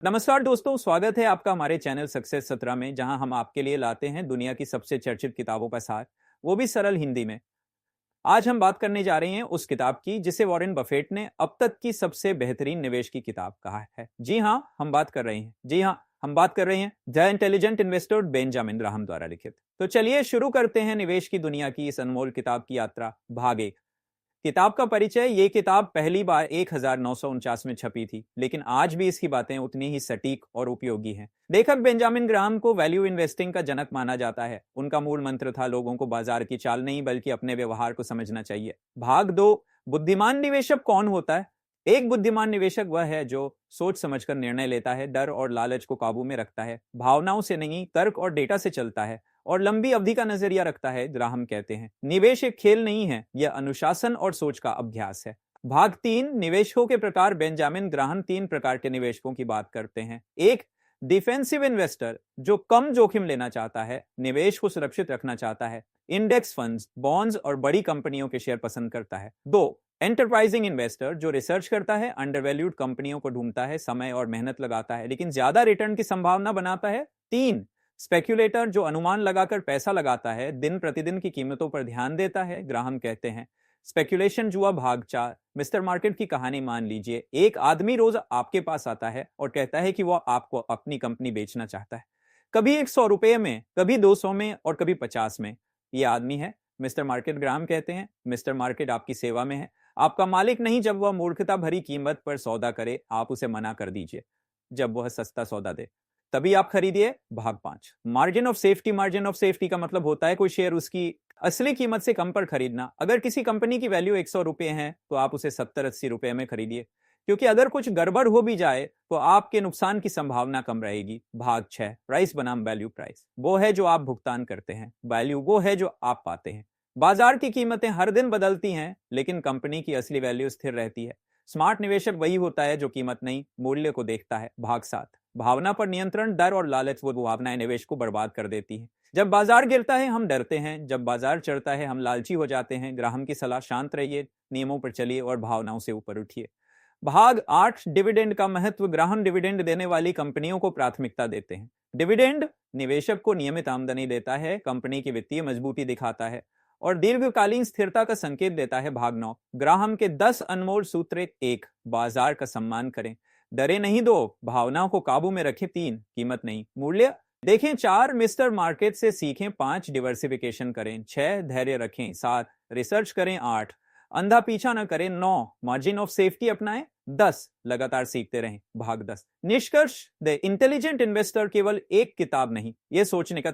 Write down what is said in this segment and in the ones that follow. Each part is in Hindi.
नमस्कार दोस्तों, स्वागत है आपका हमारे चैनल सक्सेस 17 में, जहां हम आपके लिए लाते हैं दुनिया की सबसे चर्चित किताबों का सार, वो भी सरल हिंदी में। आज हम बात करने जा रहे हैं उस किताब की जिसे वॉरेन बफेट ने अब तक की सबसे बेहतरीन निवेश की किताब कहा है। जी हाँ, हम बात कर रहे हैं the intelligent investor Benjamin Graham द्वारा लिखित। तो चलिए शुरू करते हैं निवेश की दुनिया की इस अनमोल किताब की यात्रा। भाग एक। किताब का परिचय। ये किताब पहली बार 1949 में छपी थी, लेकिन आज भी इसकी बातें उतनी ही सटीक और उपयोगी हैं। लेखक बेंजामिन ग्राहम को वैल्यू इन्वेस्टिंग का जनक माना जाता है। उनका मूल मंत्र था, लोगों को बाजार की चाल नहीं बल्कि अपने व्यवहार को समझना चाहिए। भाग दो। बुद्धिमान निवेशक कौन होता है? एक बुद्धिमान निवेशक वह है जो सोच समझकर निर्णय लेता है, डर और लालच को काबू में रखता है, भावनाओं से नहीं तर्क और डेटा से चलता है और लंबी अवधि का नजरिया रखता है। ग्राहम कहते हैं, निवेश एक खेल नहीं है, यह अनुशासन और सोच का अभ्यास है। भाग तीन। निवेशकों के प्रकार। बेंजामिन ग्राहम तीन प्रकार के निवेशकों की बात करते हैं। एक, डिफेंसिव इन्वेस्टर, जो कम जोखिम लेना चाहता है, निवेश को सुरक्षित रखना चाहता है, इंडेक्स फंड्स, बॉन्ड्स और बड़ी कंपनियों के शेयर पसंद करता है। दो, एंटरप्राइजिंग इन्वेस्टर, जो रिसर्च करता है, अंडरवैल्यूड कंपनियों को ढूंढता है, समय और मेहनत लगाता है लेकिन ज्यादा रिटर्न की संभावना बनाता है। तीन, स्पेक्यूलेटर, जो अनुमान लगाकर पैसा लगाता है, दिन प्रतिदिन की कीमतों पर ध्यान देता है। ग्राहम कहते हैं, स्पेक्यूलेशन जुआ। भाग चार। मिस्टर मार्केट की कहानी मान लीजिए, एक आदमी रोज आपके पास आता है और कहता है कि वह आपको अपनी कंपनी बेचना चाहता है, कभी 100 रुपये में, कभी 200 में और कभी 50 में। यह आदमी है मिस्टर मार्केट। ग्राहम कहते हैं, मिस्टर मार्केट आपकी सेवा में है, आपका मालिक नहीं। जब वह मूर्खता भरी कीमत पर सौदा करे, आप उसे मना कर दीजिए। जब वह सस्ता सौदा दे, तभी आप खरीदिए। भाग पांच। Margin of safety. Margin of safety का मतलब होता है कोई शेयर उसकी असली कीमत से कम पर खरीदना। अगर किसी कंपनी की वैल्यू 100 रुपए है तो आप उसे 70-80 रुपए में खरीदिए, क्योंकि अगर कुछ गड़बड़ हो भी जाए तो आपके नुकसान की संभावना कम रहेगी। भाग छह। प्राइस बनाम वैल्यू। प्राइस वो है जो आप भुगतान करते हैं, वैल्यू वो है जो आप पाते हैं। बाजार की कीमतें हर दिन बदलती हैं, लेकिन कंपनी की असली वैल्यू स्थिर रहती है। स्मार्ट निवेशक वही होता है जो कीमत नहीं, मूल्य को देखता है। भाग सात। भावना पर नियंत्रण। डर और लालच वो भावनाएं निवेश को बर्बाद कर देती है। जब बाजार गिरता है हम डरते हैं, जब बाजार चढ़ता है हम लालची हो जाते हैं। ग्राहम की सलाह, शांत रहिए, नियमों पर चलिए और भावनाओं से ऊपर उठिए। भाग आठ। डिविडेंड का महत्व। ग्राहम डिविडेंड देने वाली कंपनियों को प्राथमिकता देते हैं। डिविडेंड निवेशक को नियमित आमदनी देता है, कंपनी की वित्तीय मजबूती दिखाता है और दीर्घकालीन स्थिरता का संकेत देता है। भाग नौ। ग्राहम के 10 अनमोल सूत्र। एक, बाजार का सम्मान करें, डरे नहीं। दो, भावनाओं को काबू में रखें। तीन, कीमत नहीं मूल्य देखें। चार, मिस्टर मार्केट से सीखें। पांच, डिवर्सिफिकेशन करें। छह, धैर्य रखें। सात, रिसर्च करें। आठ, अंधा पीछा न करें। नौ, मार्जिन ऑफ सेफ्टी अपनाएं। 10, लगातार सीखते रहें। भाग 10। निष्कर्ष। द इंटेलिजेंट इन्वेस्टर केवल एक किताब नहीं, यह सोचने का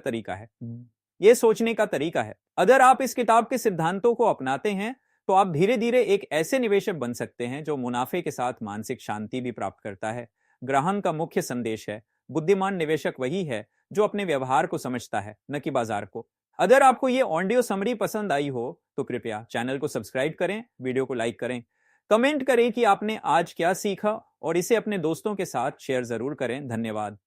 तरीका है। अगर आप इस किताब के सिद्धांतों को अपनाते हैं तो आप धीरे धीरे एक ऐसे निवेशक बन सकते हैं जो मुनाफे के साथ मानसिक शांति भी प्राप्त करता है। ग्राहम का मुख्य संदेश है, बुद्धिमान निवेशक वही है जो अपने व्यवहार को समझता है, न कि बाजार को। अगर आपको ये ऑडियो समरी पसंद आई हो तो कृपया चैनल को सब्सक्राइब करें, वीडियो को लाइक करें, कमेंट करें कि आपने आज क्या सीखा और इसे अपने दोस्तों के साथ शेयर जरूर करें। धन्यवाद।